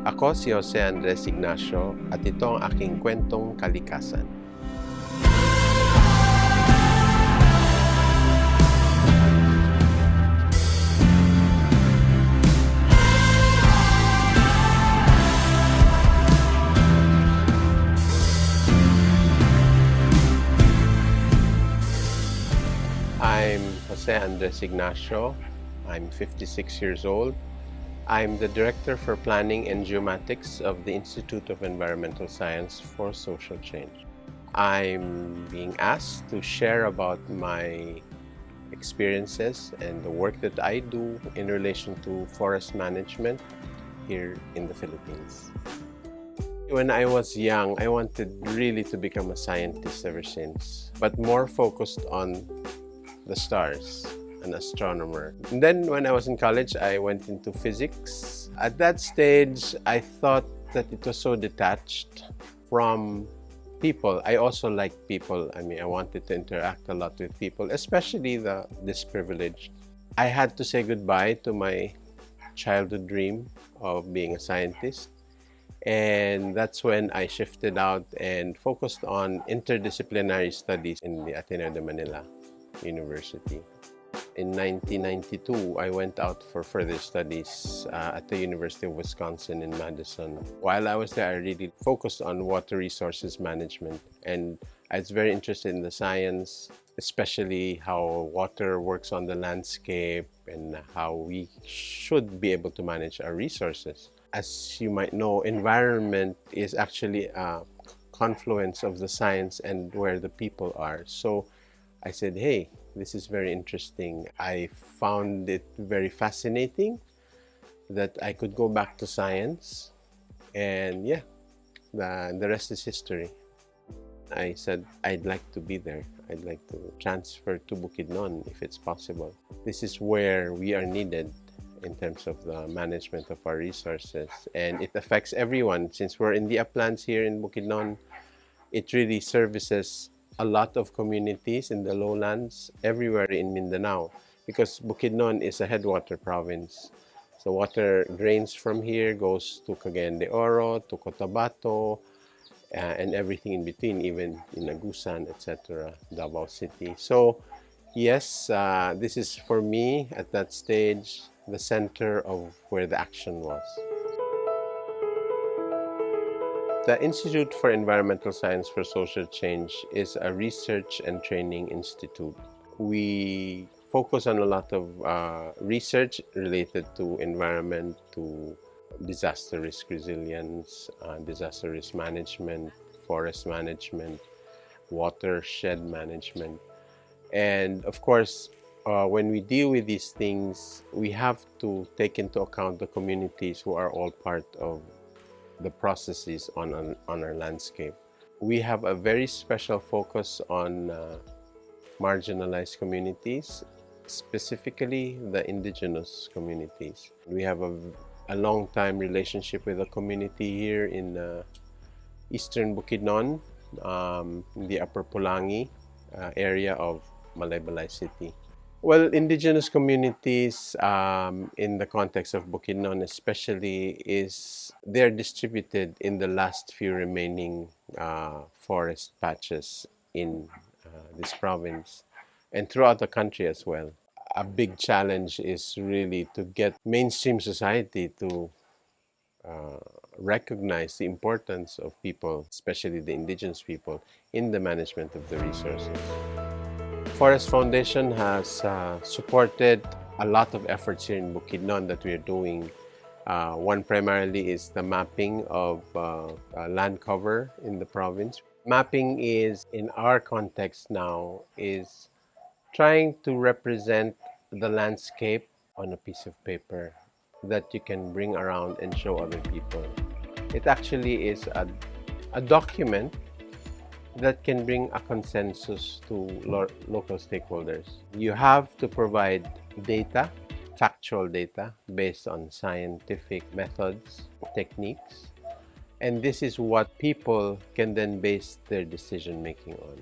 Ako si Jose Andres Ignacio at ito ang aking kwentong kalikasan. I'm Jose Andres Ignacio. I'm 56 years old. I'm the Director for Planning and Geomatics of the Institute of Environmental Science for Social Change. I'm being asked to share about my experiences and the work that I do in relation to forest management here in the Philippines. When I was young, I wanted really to become a scientist ever since, but more focused on the stars, an astronomer. And then when I was in college, I went into physics. At that stage, I thought that it was so detached from people. I also like people. I wanted to interact a lot with people, especially the disprivileged. I had to say goodbye to my childhood dream of being a scientist. And that's when I shifted out and focused on interdisciplinary studies in the Ateneo de Manila University. In 1992, I went out for further studies at the University of Wisconsin in Madison. While I was there, I really focused on water resources management, and I was very interested in the science, especially how water works on the landscape and how we should be able to manage our resources. As you might know, environment is actually a confluence of the science and where the people are. So I said, hey, this is very interesting. I found it very fascinating that I could go back to science, and yeah, the rest is history. I said I'd like to be there. I'd like to transfer to Bukidnon if it's possible. This is where we are needed in terms of the management of our resources, and it affects everyone. Since we're in the uplands here in Bukidnon, it really services a lot of communities in the lowlands everywhere in Mindanao, because Bukidnon is a headwater province. So water drains from here, goes to Cagayan de Oro, to Cotabato, and everything in between, even in Agusan, etc., Davao City. So yes, this is for me at that stage the center of where the action was. The Institute for Environmental Science for Social Change is a research and training institute. We focus on a lot of research related to environment, to disaster risk resilience, disaster risk management, forest management, watershed management. And of course, when we deal with these things, we have to take into account the communities who are all part of the processes on our landscape. We have a very special focus on marginalized communities, specifically the indigenous communities. We have a long time relationship with the community here in eastern Bukidnon, in the Upper Pulangi area of Malaybalay City. Well, indigenous communities in the context of Bukidnon especially they're distributed in the last few remaining forest patches in this province and throughout the country as well. A big challenge is really to get mainstream society to recognize the importance of people, especially the indigenous people, in the management of the resources. Forest Foundation has supported a lot of efforts here in Bukidnon that we are doing. One primarily is the mapping of land cover in the province. Mapping is, in our context now, is trying to represent the landscape on a piece of paper that you can bring around and show other people. It actually is a document that can bring a consensus to local stakeholders. You have to provide data, factual data, based on scientific methods, techniques, and this is what people can then base their decision making on.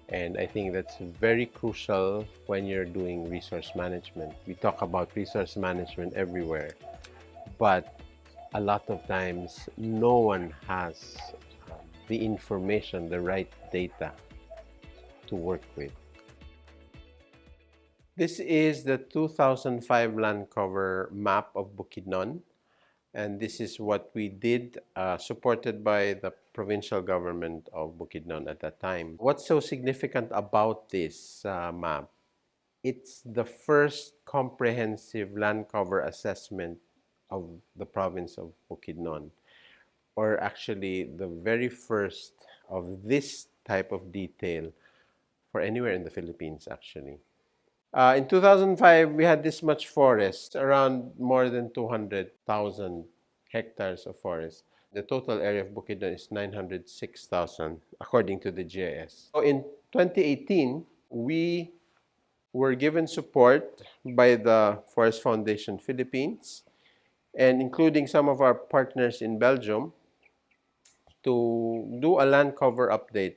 And I think that's very crucial when you're doing resource management. We talk about resource management everywhere, but a lot of times no one has the information, the right data to work with. This is the 2005 land cover map of Bukidnon, and this is what we did, supported by the provincial government of Bukidnon at that time. What's so significant about this map? It's the first comprehensive land cover assessment of the province of Bukidnon, or actually the very first of this type of detail for anywhere in the Philippines, actually. In 2005, we had this much forest, around more than 200,000 hectares of forest. The total area of Bukidnon is 906,000, according to the GIS. So in 2018, we were given support by the Forest Foundation Philippines, and including some of our partners in Belgium, to do a land cover update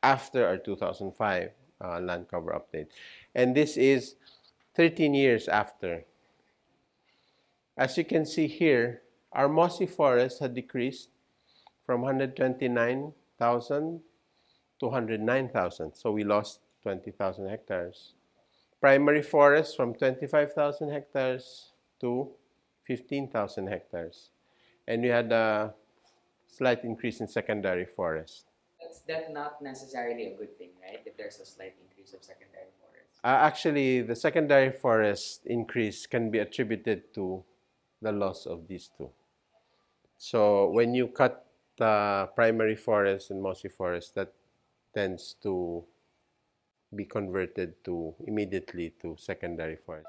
after our 2005 land cover update. And this is 13 years after. As you can see here, our mossy forest had decreased from 129,000 to 109,000. So we lost 20,000 hectares. Primary forest from 25,000 hectares to 15,000 hectares. And we had a slight increase in secondary forest. That's not necessarily a good thing, right? If there's a slight increase of secondary forest. Actually, the secondary forest increase can be attributed to the loss of these two. So when you cut the primary forest and mossy forest, that tends to be converted to immediately to secondary forest.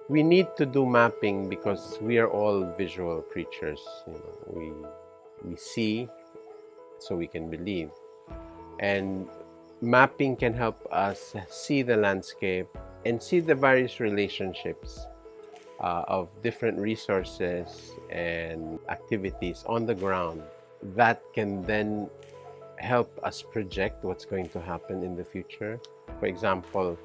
We need to do mapping because we are all visual creatures. We see so we can believe. And mapping can help us see the landscape and see the various relationships of different resources and activities on the ground that can then help us project what's going to happen in the future. For example,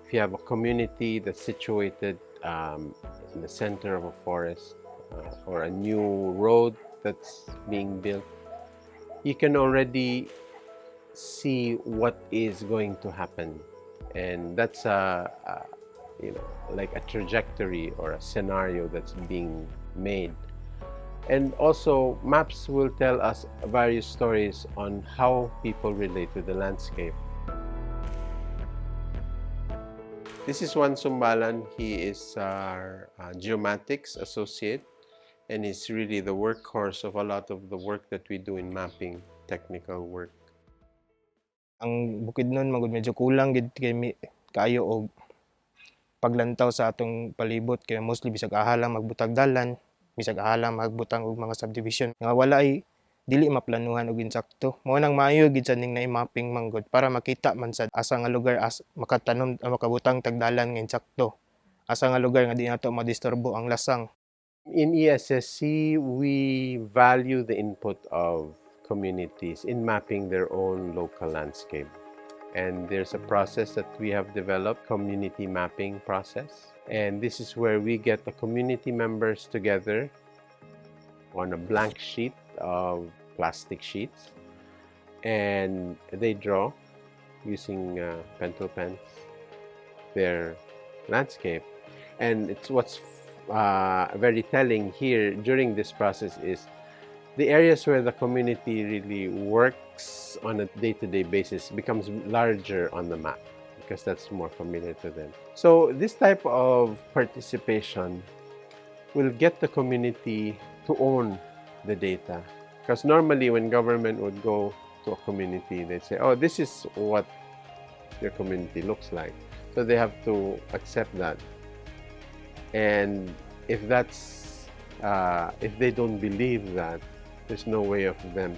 if you have a community that's situated in the center of a forest or a new road that's being built, you can already see what is going to happen, and that's like a trajectory or a scenario that's being made. And also, maps will tell us various stories on how people relate to the landscape. This is Juan Sumbalan. He is our geomatics associate, and he's really the workhorse of a lot of the work that we do in mapping, technical work. Ang Bukidnon magud medyo kulang gid kay kayo og paglantaw sa atong palibot, kaya mostly bisag ahalang magbutag dalan, bisag ahalang magbutang og mga subdivision nga wala ay dili maplanuhan og insakto. Mao nang maayo gid sa ning na-mapping manggod para makita man sad asa nga lugar makatanom makabutang tagdalan nga insakto, asa nga lugar nga di nato madisturbo ang lasang. In ESSC, we value the input of communities in mapping their own local landscape. And there's a process that we have developed, community mapping process. And this is where we get the community members together on a blank sheet of plastic sheets, and they draw using pencil pens their landscape. And it's what's very telling here during this process is the areas where the community really works on a day-to-day basis becomes larger on the map because that's more familiar to them. So this type of participation will get the community to own the data, because normally when government would go to a community, they'd say, oh, this is what your community looks like. So they have to accept that. And if they don't believe that, there's no way of them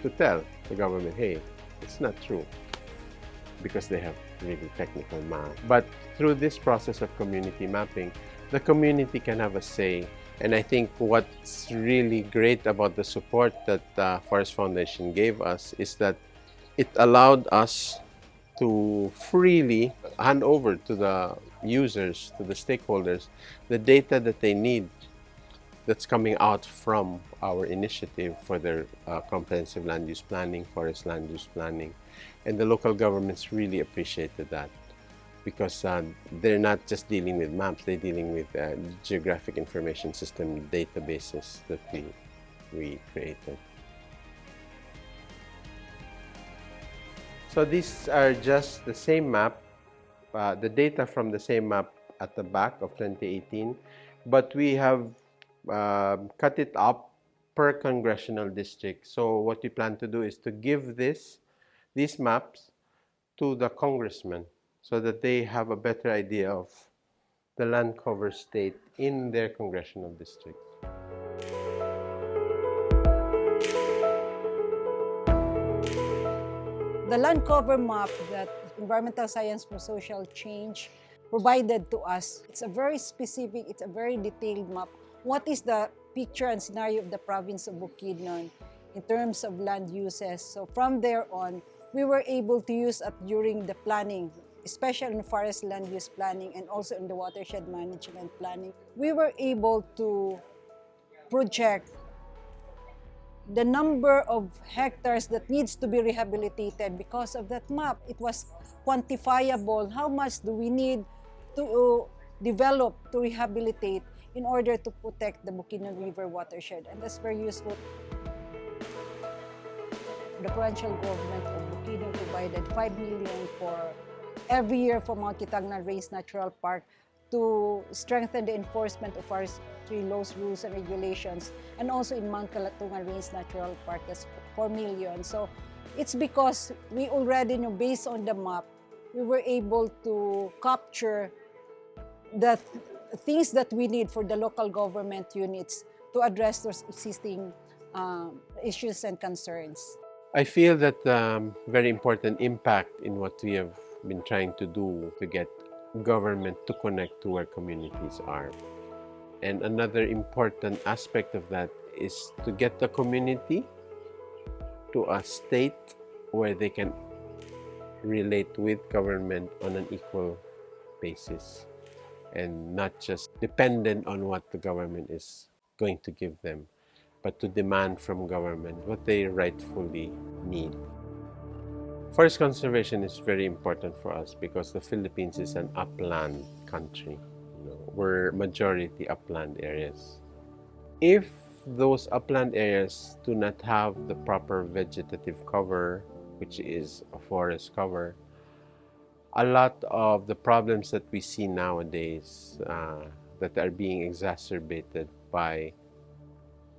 to tell the government, hey, it's not true, because they have really technical math. But through this process of community mapping, the community can have a say. And I think what's really great about the support that Forest Foundation gave us is that it allowed us to freely hand over to the users, to the stakeholders, the data that they need that's coming out from our initiative for their comprehensive land use planning, forest land use planning. And the local governments really appreciated that because they're not just dealing with maps, they're dealing with geographic information system databases that we created. So these are just the same map, the data from the same map at the back of 2018, but we have cut it up per congressional district. So what we plan to do is to give these maps to the congressmen so that they have a better idea of the land cover state in their congressional district. The land cover map that Environmental Science for Social Change provided to us, it's a very specific, it's a very detailed map. What is the picture and scenario of the province of Bukidnon in terms of land uses? So from there on, we were able to use it during the planning, especially in forest land use planning and also in the watershed management planning. We were able to project the number of hectares that needs to be rehabilitated because of that map. It was quantifiable. How much do we need to develop, to rehabilitate in order to protect the Bukidnon River watershed? And that's very useful. The provincial government of Bukidnon provided 5 million for every year for Mount Kitagnan Race Natural Park to strengthen the enforcement of forestry laws, rules, and regulations. And also in Mount Kalikasan Race Natural Park, that's 4 million. So it's because we already know, based on the map, we were able to capture the things that we need for the local government units to address those existing issues and concerns. I feel that very important impact in what we have been trying to do to get government to connect to where communities are. And another important aspect of that is to get the community to a state where they can relate with government on an equal basis and not just dependent on what the government is going to give them, but to demand from government what they rightfully need. Forest conservation is very important for us because the Philippines is an upland country. We're majority upland areas. If those upland areas do not have the proper vegetative cover, which is a forest cover, a lot of the problems that we see nowadays that are being exacerbated by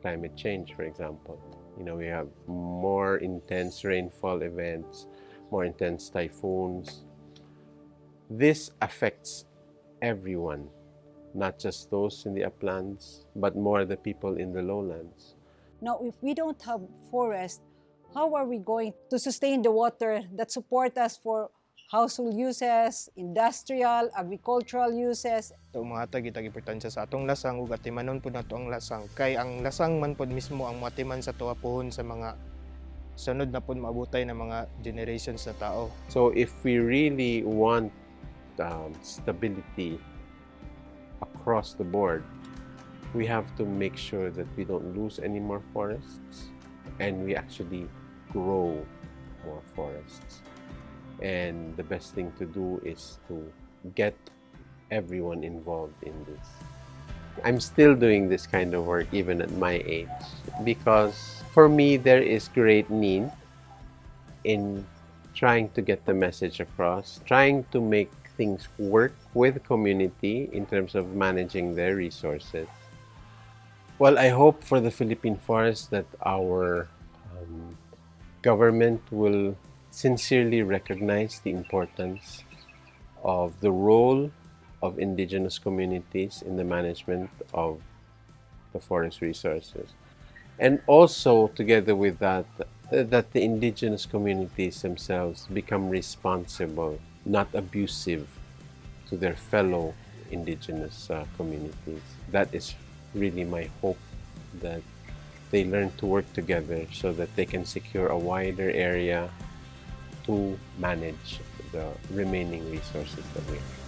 climate change, for example. We have more intense rainfall events, more intense typhoons. This affects everyone, not just those in the uplands, but more the people in the lowlands. Now, if we don't have forest, how are we going to sustain the water that support us for household uses, industrial, agricultural uses? So mahatag itag importansya sa atong lasang ug atimanon pud nato ang lasang kay ang lasang man pud mismo ang moatiman sa tuwa pohon sa mga sunod na pud maabutay na mga generations na tao. So if we really want stability across the board, we have to make sure that we don't lose any more forests and we actually grow more forests. And the best thing to do is to get everyone involved in this. I'm still doing this kind of work even at my age because for me there is great need in trying to get the message across, trying to make things work with community in terms of managing their resources. Well, I hope for the Philippine forest that our government will sincerely recognize the importance of the role of indigenous communities in the management of the forest resources. And also, together with that, that the indigenous communities themselves become responsible, not abusive to their fellow indigenous communities. That is really my hope, that they learn to work together so that they can secure a wider area to manage the remaining resources that we have.